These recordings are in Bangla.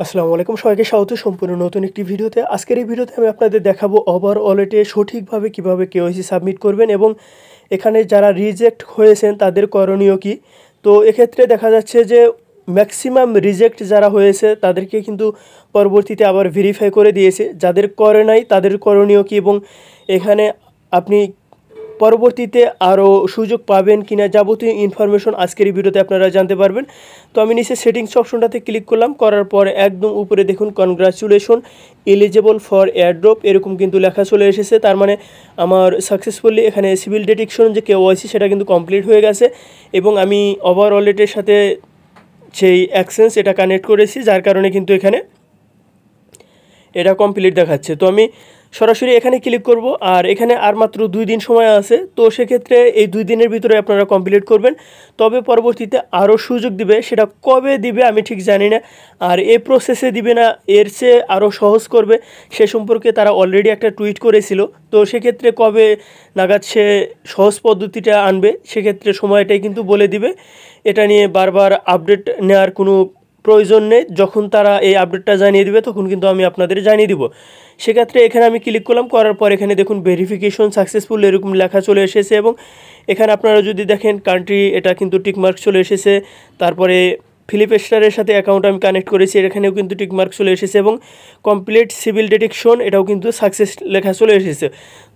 আসসালামু আলাইকুম, সবাইকে স্বাগত সম্পূর্ণ নতুন একটি ভিডিওতে। আজকের এই ভিডিওতে আমি আপনাদের দেখাবো ওভার ওয়ালেটে সঠিকভাবে কিভাবে কেওয়াইসি সাবমিট করবেন এবং এখানে যারা রিজেক্ট হয়েছেন তাদের করণীয় কি। তো এক্ষেত্রে দেখা যাচ্ছে যে ম্যাক্সিমাম রিজেক্ট যারা হয়েছে তাদেরকে কিন্তু পরবর্তীতে আবার ভেরিফাই করে দিয়েছে, যাদের করে নাই তাদের করণীয় কি এবং এখানে আপনি পরবর্তীতে আরও সুযোগ পাবেন কিনা যাবতীয় ইনফরমেশন আজকের এই ভিডিওতে আপনারা জানতে পারবেন। তো আমি নিচে সেটিংস অপশনটাতে ক্লিক করলাম, করার পর একদম উপরে দেখুন কনগ্রাচুলেশন এলিজিবল ফর এয়ারড্রপ এরকম কিন্তু লেখা চলে এসেছে। তার মানে আমার সাকসেসফুলি এখানে সিভিল ডিটেকশন যে কেওয়াইসি সেটা কিন্তু কমপ্লিট হয়ে গেছে এবং আমি ওভার ওয়ালেটের সাথে সেই অ্যাক্সেন্স এটা কানেক্ট করেছি, যার কারণে কিন্তু এখানে এটা কমপ্লিট দেখাচ্ছে। তো আমি সরাসরি এখানে ক্লিক করব আর এখানে আর মাত্র 2 দিন সময় আছে। তো সেক্ষেত্রে এই 2 দিনের ভিতরে আপনারা কমপ্লিট করবেন, তবে পরবর্তীতে আরও সুযোগ দিবে, সেটা কবে দিবে আমি ঠিক জানি না। আর এই প্রসেসে দিবে না এর চেয়ে আরও সহজ করবে সে সম্পর্কে তারা অলরেডি একটা টুইট করেছিল। তো সেক্ষেত্রে কবে নাগাদ সে সহজ পদ্ধতিটা আনবে সেক্ষেত্রে সময়টাই কিন্তু বলে দিবে। এটা নিয়ে বারবার আপডেট নেওয়ার কোনো প্রয়োজন নেই, যখন তারা এই আপডেটটা জানিয়ে দিবে তখন কিন্তু আমি আপনাদের জানিয়ে দিব। সেক্ষেত্রে এখানে আমি ক্লিক করলাম, করার পর এখানে দেখুন ভেরিফিকেশন সাকসেসফুল এরকম লেখা চলে এসেছে এবং এখানে আপনারা যদি দেখেন কান্ট্রি এটা কিন্তু টিকমার্ক চলে এসেছে। তারপরে ফিলিপস্টারের সাথে অ্যাকাউন্ট আমি কানেক্ট করেছি, এখানেও কিন্তু টিকমার্ক চলে এসেছে এবং কমপ্লিট সিভিল ডিটেকশন এটাও কিন্তু সাকসেস লেখা চলে এসেছে।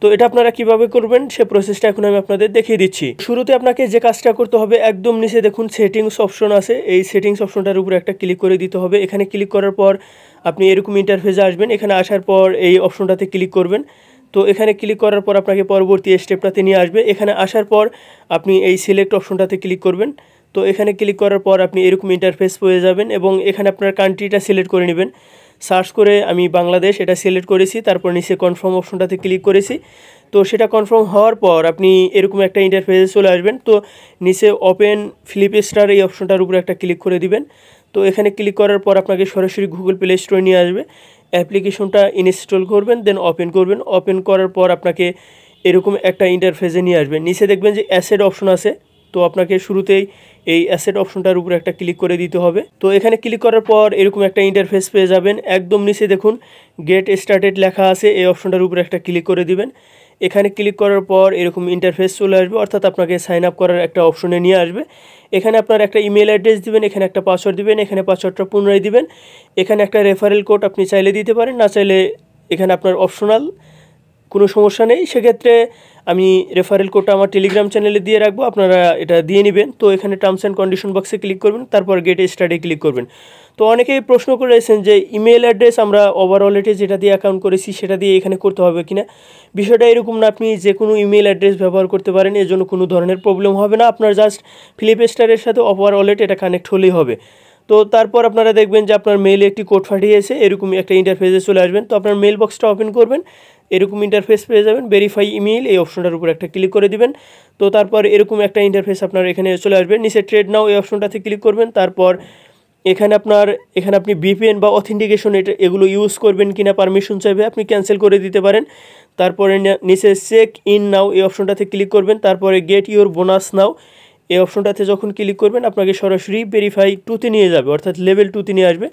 তো এটা আপনারা কিভাবে করবেন সে প্রসেসটা এখন আমি আপনাদের দেখিয়ে দিচ্ছি। শুরুতে আপনাকে যে কাজটা করতে হবে, একদম নিচে দেখুন সেটিংস অপশন আছে, এই সেটিংস অপশনটার উপরে একটা ক্লিক করে দিতে হবে। এখানে ক্লিক করার পর আপনি এরকম ইন্টারফেসে আসবেন, এখানে আসার পর এই অপশনটাতে ক্লিক করবেন। তো এখানে ক্লিক করার পর আপনাকে পরবর্তী স্টেপটাতে নিয়ে আসবে। এখানে আসার পর আপনি এই সিলেক্ট অপশনটাতে ক্লিক করবেন। তো এখানে ক্লিক করার পর আপনি এরকম ইন্টারফেস পেয়ে যাবেন এবং এখানে আপনার কান্ট্রিটা সিলেক্ট করে নেবেন। সার্চ করে আমি বাংলাদেশ এটা সিলেক্ট করেছি, তারপর নিচে কনফার্ম অপশনটাতে ক্লিক করেছি। তো সেটা কনফার্ম হওয়ার পর আপনি এরকম একটা ইন্টারফেসে চলে আসবেন। তো নিচে ওপেন ফিলিপস্টার এই অপশনটার উপরে একটা ক্লিক করে দিবেন। তো এখানে ক্লিক করার পর আপনাকে সরাসরি গুগল প্লে স্টোরে নিয়ে আসবে, অ্যাপ্লিকেশনটা ইনস্টল করবেন, দেন ওপেন করবেন। ওপেন করার পর আপনাকে এরকম একটা ইন্টারফেসে নিয়ে আসবেন। নিচে দেখবেন যে অ্যাসেট অপশন আছে, তো আপনাকে শুরুতেই এই অ্যাসেট অপশনটার উপরে একটা ক্লিক করে দিতে হবে। তো এখানে ক্লিক করার পর এরকম একটা ইন্টারফেস পেয়ে যাবেন। একদম নিচে দেখুন গেট স্টার্টেড লেখা আছে, এই অপশনটার উপরে একটা ক্লিক করে দিবেন। এখানে ক্লিক করার পর এরকম ইন্টারফেস চলে আসবে, অর্থাৎ আপনাকে সাইন আপ করার একটা অপশনে নিয়ে আসবে। এখানে আপনার একটা ইমেল অ্যাড্রেস দিবেন, এখানে একটা পাসওয়ার্ড দিবেন, এখানে পাসওয়ার্ডটা পুনরায় দিবেন। এখানে একটা রেফারেল কোড আপনি চাইলে দিতে পারেন, না চাইলে এখানে আপনার অপশনাল, কোনো সমস্যা নেই। সেক্ষেত্রে আমি রেফারেল কোডটা আমার টেলিগ্রাম চ্যানেলে দিয়ে রাখবো, আপনারা এটা দিয়ে নেবেন। তো এখানে টার্মস অ্যান্ড কন্ডিশন বক্সে ক্লিক করবেন, তারপর গেট স্টার্টে ক্লিক করবেন। তো অনেকেই প্রশ্ন করেছেন যে ইমেল অ্যাড্রেস আমরা ওভারঅলেটে যেটা দিয়ে অ্যাকাউন্ট করেছি সেটা দিয়ে এখানে করতে হবে কিনা। বিষয়টা এরকম না, আপনি যে কোনো ইমেল অ্যাড্রেস ব্যবহার করতে পারেন, এর জন্য কোনো ধরনের প্রবলেম হবে না। আপনার জাস্ট ফিলিপস্টারের সাথে ওভারঅলেট এটা কানেক্ট হলেই হবে। তো তারপর আপনারা দেখবেন যে আপনার মেইলে একটি কোড পাঠিয়েছে, এরকম একটা ইন্টারফেসে চলে আসবেন। তো আপনার মেইল বক্সটা ওপেন করবেন, এরকম ইন্টারফেস পেয়ে যাবেন। ভেরিফাই ইমেইল এই অপশনটার উপর একটা ক্লিক করে দিবেন। তো তারপর এরকম একটা ইন্টারফেস আপনার এখানে চলে আসবে। নিচে ট্রেড নাও এই অপশনটাতে ক্লিক করবেন। তারপর এখানে আপনি ভিপিএন বা অথেন্টিকেশন এগুলো ইউজ করবেন কিনা পারমিশন চাইবে, আপনি ক্যান্সেল করে দিতে পারেন। তারপরে নিচে চেক ইন নাও এই অপশনটাতে ক্লিক করবেন। তারপরে গেট ইউর বোনাস নাও এই অপশনটাতে যখন ক্লিক করবেন আপনাকে সরাসরি ভেরিফাই 2তে নিয়ে যাবে, অর্থাৎ লেভেল 2তে নিয়ে আসবে।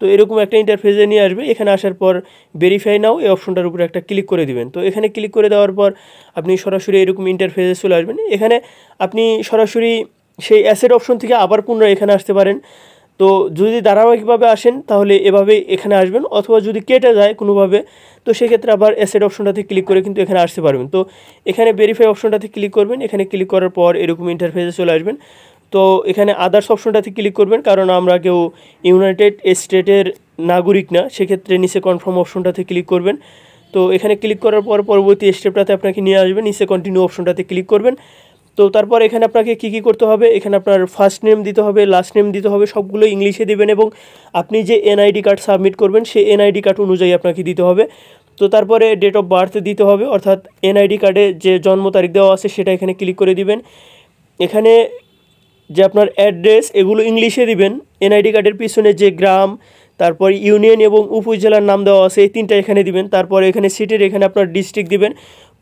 তো এরকম একটা ইন্টারফেসে নিয়ে আসবে। এখানে আসার পর ভেরিফাই নাও এই অপশনটার উপরে একটা ক্লিক করে দিবেন। তো এখানে ক্লিক করে দেওয়ার পর আপনি সরাসরি এরকম ইন্টারফেসে চলে আসবেন। এখানে আপনি সরাসরি সেই অ্যাসেট অপশন থেকে আবার পুনরায় এখানে আসতে পারেন। তো যদি ধারাবাহিকভাবে আসেন তাহলে এভাবে এখানে আসবেন, অথবা যদি কেটে যায় কোনোভাবে তো সেক্ষেত্রে আবার অ্যাসেট অপশনটাতে ক্লিক করে কিন্তু এখানে আসতে পারবেন। তো এখানে ভেরিফাই অপশনটাতে ক্লিক করবেন, এখানে ক্লিক করার পর এরকম ইন্টারফেসে চলে আসবেন। তো এখানে আদার্স অপশনটাতে ক্লিক করবেন, কারণ আমরা কেউ ইউনাইটেড স্টেটের নাগরিক না, সেক্ষেত্রে নিচে কনফার্ম অপশনটাতে ক্লিক করবেন। তো এখানে ক্লিক করার পর পরবর্তী স্টেপটাতে আপনাকে নিয়ে আসবেন, নিচে কন্টিনিউ অপশনটাতে ক্লিক করবেন। তো তারপর এখানে আপনাকে কী করতে হবে, এখানে আপনার ফার্স্ট নেম দিতে হবে, লাস্ট নেম দিতে হবে, সবগুলো ইংলিশে দেবেন এবং আপনি যে এনআইডি কার্ড সাবমিট করবেন সেই এনআইডি কার্ড অনুযায়ী আপনাকে দিতে হবে। তো তারপরে ডেট অফ বার্থ দিতে হবে, অর্থাৎ এনআইডি কার্ডে যে জন্ম তারিখ দেওয়া আছে সেটা এখানে ক্লিক করে দিবেন। এখানে যে আপনার অ্যাড্রেস এগুলো ইংলিশে দিবেন, এনআইডি কার্ডের পিছনে যে গ্রাম, তারপর ইউনিয়ন এবং উপজেলার নাম দেওয়া আছে এই 3টা এখানে দিবেন। তারপরে এখানে সিটির এখানে আপনার ডিস্ট্রিক্ট দিবেন।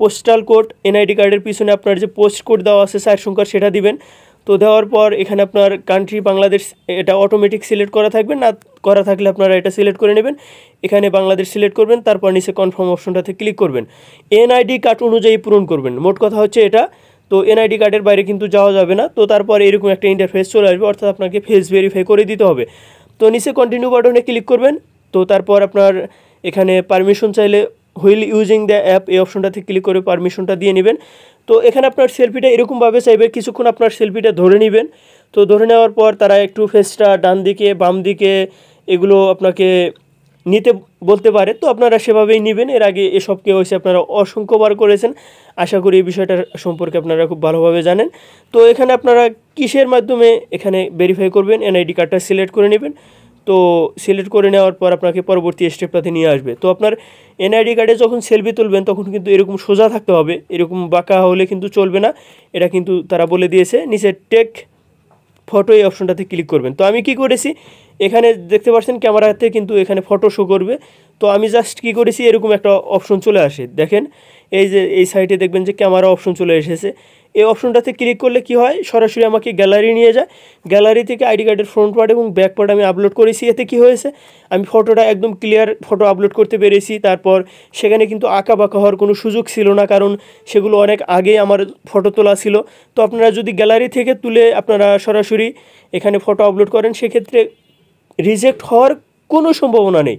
পোস্টাল কোড এনআইডি কার্ডের পিছনে আপনার যে পোস্ট কোড দেওয়া আছে 4 সংখ্যার সেটা দিবেন। তো দেওয়ার পর এখানে আপনার কান্ট্রি বাংলাদেশ এটা অটোমেটিক সিলেক্ট করা থাকবে, না করা থাকলে আপনারা এটা সিলেক্ট করে নেবেন। এখানে বাংলাদেশ সিলেক্ট করবেন, তারপর নিচে কনফার্ম অপশনটাতে ক্লিক করবেন। এনআইডি কার্ড অনুযায়ী পূরণ করবেন, মোট কথা হচ্ছে এটা। তো এনআইডি কার্ডের বাইরে কিন্তু যাওয়া যাবে না। তো তারপর এরকম একটা ইন্টারফেস চলে আসবে, অর্থাৎ আপনাকে ফেস ভেরিফাই করে দিতে হবে। তো নিচে কন্টিনিউ বাটনে ক্লিক করবেন। তো তারপর আপনার এখানে পারমিশন চাইলে হুইল ইউজিং দ্য অ্যাপ এই অপশনটাতে ক্লিক করে পারমিশনটা দিয়ে নেবেন। তো এখানে আপনার সেলফিটা এরকমভাবে চাইবে, কিছুক্ষণ আপনার সেলফিটা ধরে নেবেন। তো ধরে নেওয়ার পর তারা একটু ফেসটা ডান দিকে বাম দিকে এগুলো আপনাকে নিতে বলতে পারে, তো আপনারা সেভাবেই নেবেন। এর আগে এসব কেওয়াইসি আপনারা অসংখ্যবার করেছেন, আশা করি এই বিষয়টার সম্পর্কে আপনারা খুব ভালোভাবে জানেন। তো এখানে আপনারা কিসের মাধ্যমে এখানে ভেরিফাই করবেন, এনআইডি কার্ডটা সিলেক্ট করে নেবেন। তো সিলেক্ট করে নেওয়ার পর আপনাকে পরবর্তী স্টেপটাতে নিয়ে আসবে। তো আপনার এনআইডি কার্ডে যখন সেলফি তুলবেন তখন কিন্তু এরকম সোজা থাকতে হবে, এরকম বাঁকা হলে কিন্তু চলবে না। এটা কিন্তু তারা বলে দিয়েছে। নিচে টেক ফটো এই অপশনটাতে ক্লিক করবেন। তো আমি কি করেছি, এখানে দেখতে পাচ্ছেন ক্যামেরাতে কিন্তু এখানে ফটো শো করবে। তো আমি জাস্ট কি করেছি, এরকম একটা অপশন চলে আসে, দেখেন এই যে এই সাইটে দেখবেন যে ক্যামেরা অপশন চলে এসেছে। এই অপশনটাতে ক্লিক করলে কি হয়, সরাসরি আমাকে গ্যালারি নিয়ে যায়। গ্যালারি থেকে আইডি কার্ডের ফ্রন্ট পার্ট এবং ব্যাক পার্ট আমি আপলোড করেছি। এতে কি হয়েছে, আমি ফটোটা একদম ক্লিয়ার ফটো আপলোড করতে পেরেছি। তারপর সেখানে কিন্তু আঁকা বাঁকা হওয়ার কোনো সুযোগ ছিল না, কারণ সেগুলো অনেক আগে আমার ফটো তোলা ছিল। তো আপনারা যদি গ্যালারি থেকে তুলে আপনারা সরাসরি এখানে ফটো আপলোড করেন, সেক্ষেত্রে রিজেক্ট হওয়ার কোনো সম্ভাবনা নেই।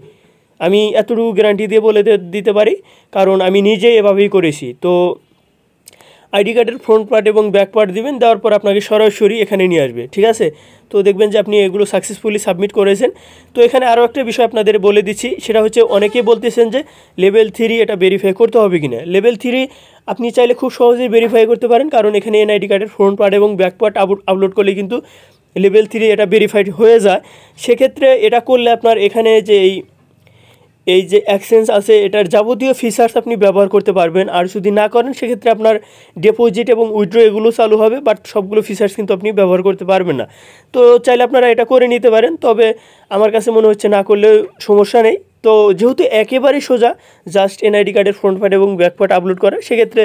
আমি এতটুকু গ্যারান্টি দিয়ে বলে দিতে পারি, কারণ আমি নিজে এভাবেই করেছি। তো আইডি কার্ডের ফ্রন্ট পার্ট এবং ব্যাক পার্ট দিবেন, দেওয়ার পর আপনাকে সরাসরি এখানে নিয়ে আসবে, ঠিক আছে। তো দেখবেন যে আপনি এগুলো সাকসেসফুলি সাবমিট করেছেন। তো এখানে আরও একটা বিষয় আপনাদের বলে দিচ্ছি, সেটা হচ্ছে অনেকেই বলতেছেন যে লেভেল 3 এটা ভেরিফাই করতে হবে কি না। লেভেল 3 আপনি চাইলে খুব সহজেই ভেরিফাই করতে পারেন, কারণ এখানে এনআইডি কার্ডের ফ্রন্ট পার্ট এবং ব্যাক পার্ট আপলোড করলে কিন্তু লেভেল 3 এটা ভেরিফাইড হয়ে যায়। সেক্ষেত্রে এটা করলে আপনার এখানে যে এই যে এক্সচেঞ্জ আছে এটার যাবতীয় ফিচার্স আপনি ব্যবহার করতে পারবেন। আর যদি না করেন সেক্ষেত্রে আপনার ডিপোজিট এবং উইথড্র এগুলো চালু হবে, বাট সবগুলো ফিচার্স কিন্তু আপনি ব্যবহার করতে পারবেন না। তো চাইলে আপনারা এটা করে নিতে পারেন, তবে আমার কাছে মনে হচ্ছে না করলেও সমস্যা নেই। তো যেহেতু একেবারেই সোজা, জাস্ট এনআইডি কার্ডের ফ্রন্ট পার্ট এবং ব্যাক পার্ট আপলোড করা, সেক্ষেত্রে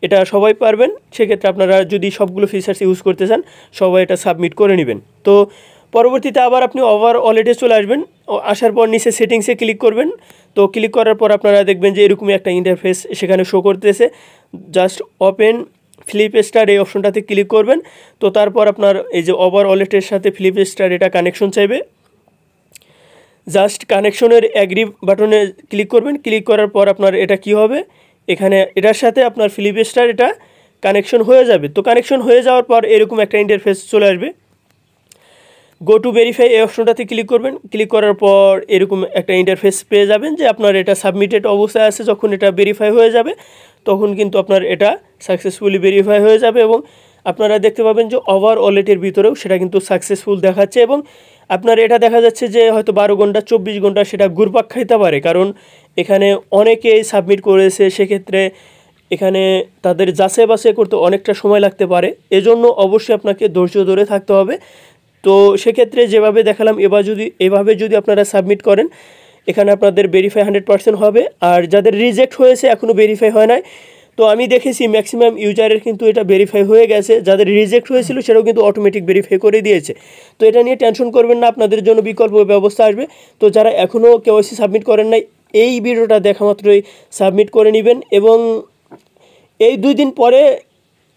এটা সবাই পারবেন। সেক্ষেত্রে আপনারা যদি সবগুলো ফিচার্স ইউজ করতে চান, সবাই এটা সাবমিট করে নেবেন। তো পরবর্তীতে আবার আপনি ওভার ওয়ালেটে চলে আসবেন, আসার পর নিচে সেটিংসে ক্লিক করবেন। তো ক্লিক করার পর আপনারা দেখবেন যে এরকমই একটা ইন্টারফেস সেখানে শো করতেছে। জাস্ট ওপেন ফ্লিপ স্টার এই অপশনটাতে ক্লিক করবেন। তো তারপর আপনার এই যে ওভার ওয়ালেটের সাথে ফ্লিপ স্টার এটা কানেকশন চাইবে, জাস্ট কানেকশনের অ্যাগ্রি বাটনে ক্লিক করবেন। ক্লিক করার পর আপনার এটা কি হবে, এখানে এটার সাথে আপনার ফ্লিপ স্টার এটা কানেকশন হয়ে যাবে। তো কানেকশন হয়ে যাওয়ার পর এরকম একটা ইন্টারফেস চলে আসবে। গো টু ভেরিফাই এই অপশনটাতে ক্লিক করবেন। ক্লিক করার পর এরকম একটা ইন্টারফেস পেয়ে যাবেন যে আপনার এটা সাবমিটেড অবস্থায় আছে। যখন এটা ভেরিফাই হয়ে যাবে তখন কিন্তু আপনার এটা সাকসেসফুলি ভেরিফাই হয়ে যাবে, এবং আপনারা দেখতে পাবেন যে ওভার ওয়ালেটের ভিতরেও সেটা কিন্তু সাকসেসফুল দেখাচ্ছে। এবং আপনার এটা দেখা যাচ্ছে যে হয়তো 12 ঘন্টা 24 ঘন্টা সেটা ঘুরপাক খাইতে পারে, কারণ এখানে অনেকেই সাবমিট করেছে। সেক্ষেত্রে এখানে তাদের যাচাই বাছাই করতে অনেকটা সময় লাগতে পারে, এজন্য অবশ্যই আপনাকে ধৈর্য ধরে থাকতে হবে। তো সেক্ষেত্রে যেভাবে দেখালাম এভাবে যদি আপনারা সাবমিট করেন, এখানে আপনাদের ভেরিফাই 100% হবে। আর যাদের রিজেক্ট হয়েছে এখনও ভেরিফাই হয় নাই, তো আমি দেখেছি ম্যাক্সিমাম ইউজারের কিন্তু এটা ভেরিফাই হয়ে গেছে। যাদের রিজেক্ট হয়েছিল সেটাও কিন্তু অটোমেটিক ভেরিফাই করে দিয়েছে। তো এটা নিয়ে টেনশন করবেন না, আপনাদের জন্য বিকল্প ব্যবস্থা আসবে। তো যারা এখনও কেওয়াইসি সাবমিট করেন নাই, এই ভিডিওটা দেখা মাত্রই সাবমিট করে নেবেন। এবং এই 2 দিন পরে,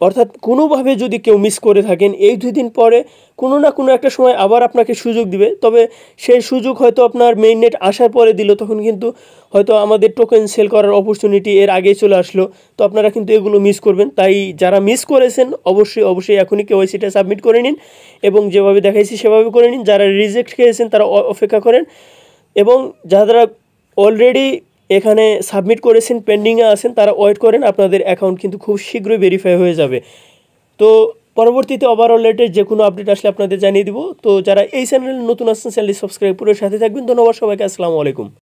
অর্থাৎ কোনোভাবে যদি কেউ মিস করে থাকেন, এই 2 দিন পরে কোনো না কোনো একটা সময় আবার আপনাকে সুযোগ দিবে। তবে সেই সুযোগ হয়তো আপনার মেইন নেট আসার পরে দিল, তখন কিন্তু হয়তো আমাদের টোকেন সেল করার অপরচুনিটি এর আগেই চলে আসলো। তো আপনারা কিন্তু এগুলো মিস করবেন। তাই যারা মিস করেছেন অবশ্যই এখনই কেওয়াইসিটা সাবমিট করে নিন, এবং যেভাবে দেখাইছি সেভাবে করে নিন। যারা রিজেক্ট খেয়েছেন তারা অপেক্ষা করেন, এবং যারা অলরেডি এখানে সাবমিট করেছেন পেন্ডিংয়ে আছেন তারা ওয়েট করেন, আপনাদের অ্যাকাউন্ট কিন্তু খুব শীঘ্রই ভেরিফাই হয়ে যাবে। তো পরবর্তীতে ওভারঅল রেটের যে কোনো আপডেট আসলে আপনাদের জানিয়ে দিব। তো যারা এই চ্যানেলে নতুন আসছেন চ্যানেলটি সাবস্ক্রাইব করে সাথে থাকবেন। ধন্যবাদ সবাইকে, আসসালামু আলাইকুম।